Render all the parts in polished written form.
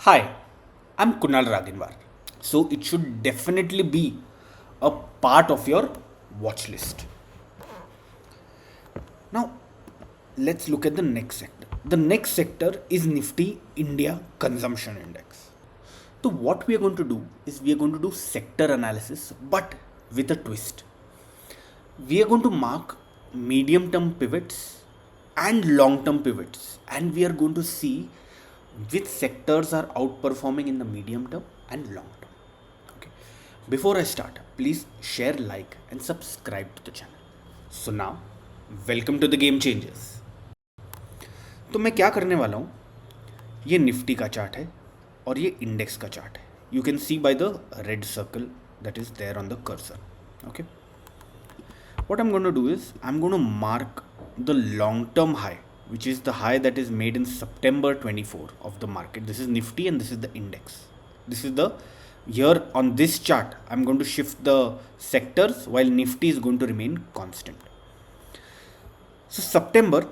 Hi, I'm Kunal Raginwar. So it should definitely be a part of your watch list. Now, let's look at the next sector. The next sector is Nifty India Consumption Index. So, what we are going to do is we are going to do sector analysis but with a twist. We are going to mark medium term pivots and long term pivots, and we are going to see which sectors are outperforming in the medium term and long term. Okay. Before I start, please share, like, and subscribe to the channel. So now, welcome to the Game Changers. तो मैं क्या करने वाला हूँ, ये Nifty का chart है और ये इंडेक्स का चार्ट है. You can see by the red circle that is there on the cursor. Okay. What I'm going to do is I'm going to mark the long term high, which is the high that is made in September 24 of the market. This is Nifty and this is the index. This is the here on this chart. I'm going to shift the sectors while Nifty is going to remain constant. So September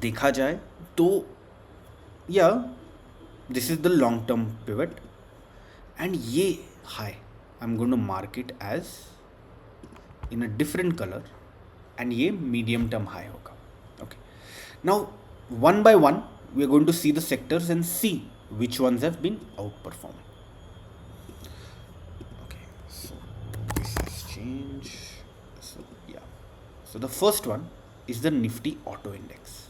देखा जाए तो या this is the long term pivot and ये high I'm going to mark it as in a different color and ये medium term high होगा. Okay. Now one by one we are going to see the sectors and see which ones have been outperforming. Okay, so this has changed. So yeah, so the first one is the Nifty Auto Index.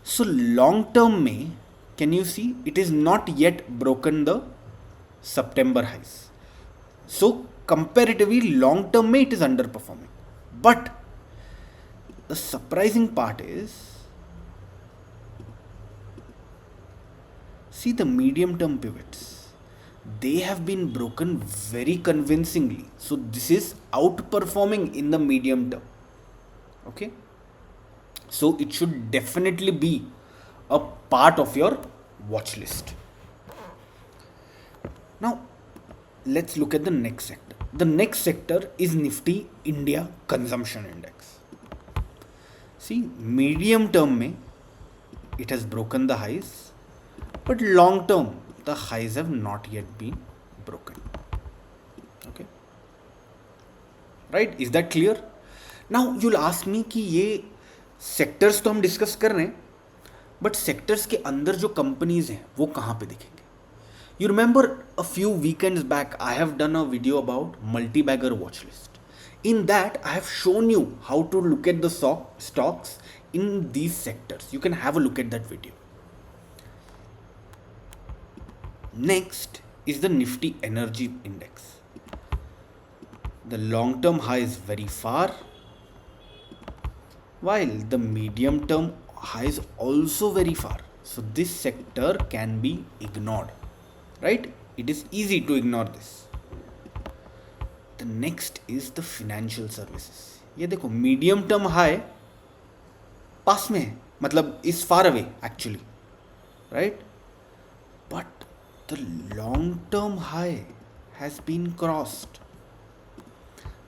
So long term में can you see it is not yet broken the September highs. So comparatively long term में it is underperforming. But the surprising part is, see the medium term pivots. They have been broken very convincingly. So this is outperforming in the medium term. Okay. So it should definitely be a part of your watch list. Now let's look at the next sector. The next sector is Nifty India Consumption Index. See, medium term में it has broken the highs, but long term the highs have not yet been broken. Okay, right? Is that clear? Now you'll ask me कि ये sectors तो हम discuss कर रहे हैं, but sectors के अंदर जो कंपनीज हैं वो कहाँ पे दिखेंगे. You remember a few weekends back I have done a video about multi-bagger watch list. In that I have shown you how to look at the stocks in these sectors. You can have a look at that video. Next is the Nifty Energy Index. The long term high is very far, while the medium term high is also very far. So this sector can be ignored. Right? It is easy to ignore this. The next is the financial services. ये देखो medium term high pass में है, मतलब is far away actually, right, but the long term high has been crossed.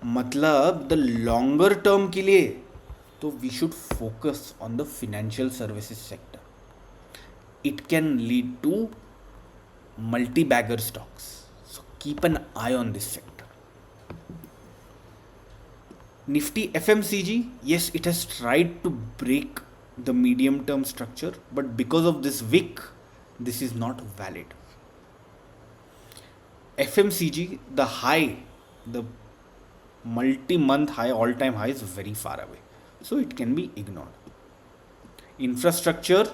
मतलब the longer term के लिए तो we should focus on the financial services sector. It can lead to multi-bagger stocks. So keep an eye on this sector. Nifty FMCG, yes, it has tried to break the medium term structure, but because of this wick, this is not valid. FMCG, the high, the multi-month high, all-time high is very far away. So it can be ignored. Infrastructure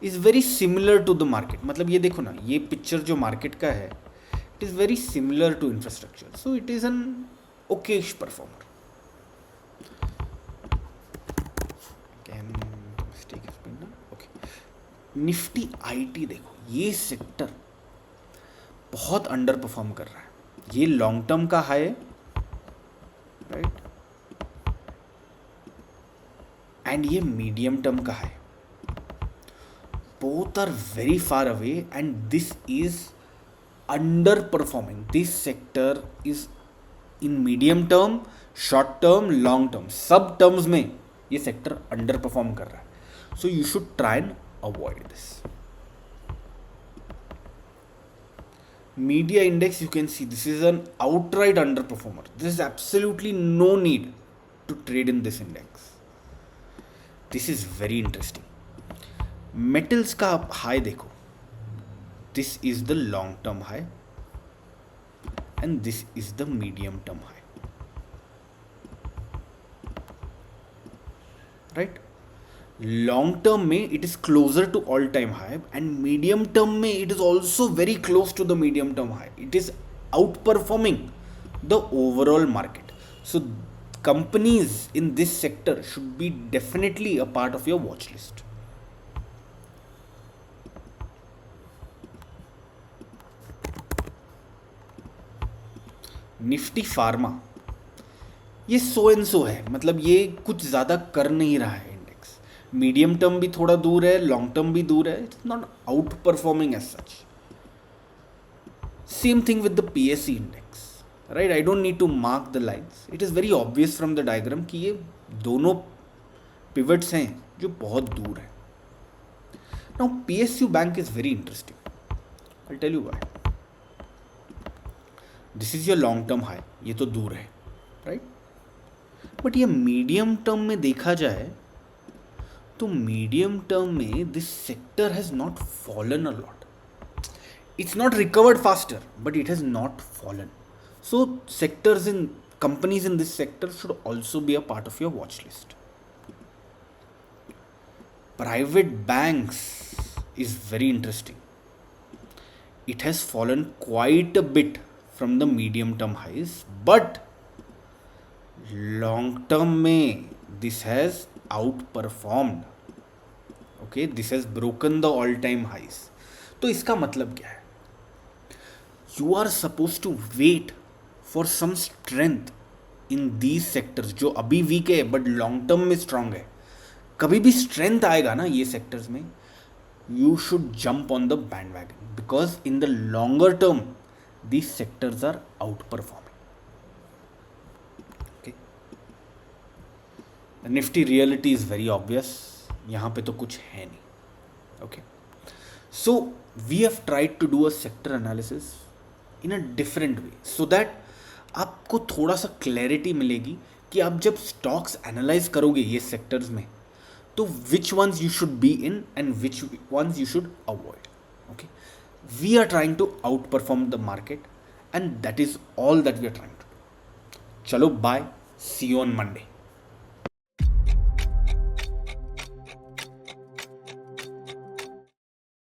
is very similar to the market. मतलब ये देखो ना, ये picture जो market का है it is very similar to infrastructure. So it is an okayish performer. Okay. Nifty IT देखो, ये सेक्टर बहुत अंडर परफॉर्म कर रहा है. ये लॉन्ग टर्म का हाई है, राइट, एंड ये मीडियम टर्म का high. Both are very far away and this is underperforming. This sector is in medium term, short term, long term, सब terms में ये sector underperform कर रहा है. So you should try and avoid this. Media index, you can see this is an outright underperformer. There is absolutely no need to trade in this index. This is very interesting. Metals का आप high देखो. This is the long term high and this is the medium term high. Right? Long term में it is closer to all time high and medium term में it is also very close to the medium term high. It is outperforming the overall market. So companies in this sector should be definitely a part of your watch list. Nifty pharma, ये so and so है, मतलब ये कुछ ज़्यादा कर नहीं रहा है इंडेक्स. मीडियम टर्म भी थोड़ा दूर है, लॉन्ग टर्म भी दूर है. It's not outperforming as such. Same thing with the PSC index, right. I don't need to mark the lines. It is very obvious from the diagram कि ये दोनों पिवट्स हैं जो बहुत दूर हैं. Now PSU bank is very interesting. I tell you why. This is your long term high, ये तो दूर है, राइट. बट ये मीडियम टर्म में देखा जाए तो मीडियम टर्म में this sector has not fallen a lot. It's not recovered faster but it has not fallen. So sectors in companies in this sector should also be a part of your watch list. Private banks is very interesting. It has fallen quite a bit from the medium term highs, but long term में this has outperformed. Okay, this has broken the all time highs. तो इसका मतलब क्या है? You are supposed to wait for some strength in these sectors जो अभी weak है but long term में strong है. कभी भी स्ट्रेंथ आएगा ना ये सेक्टर्स में, you should jump on the bandwagon because in the longer term these sectors are outperforming. Okay, nifty realty is very obvious, यहाँ पे तो कुछ है नहीं. Okay, so we have tried to do a sector analysis in a different way so that आपको थोड़ा सा clarity मिलेगी कि आप जब स्टॉक्स एनालाइज करोगे ये सेक्टर्स में तो which ones you should be in and which ones you should avoid. Okay, we are trying to outperform the market and that is all that we are trying to do. Chalo, bye, see you on Monday.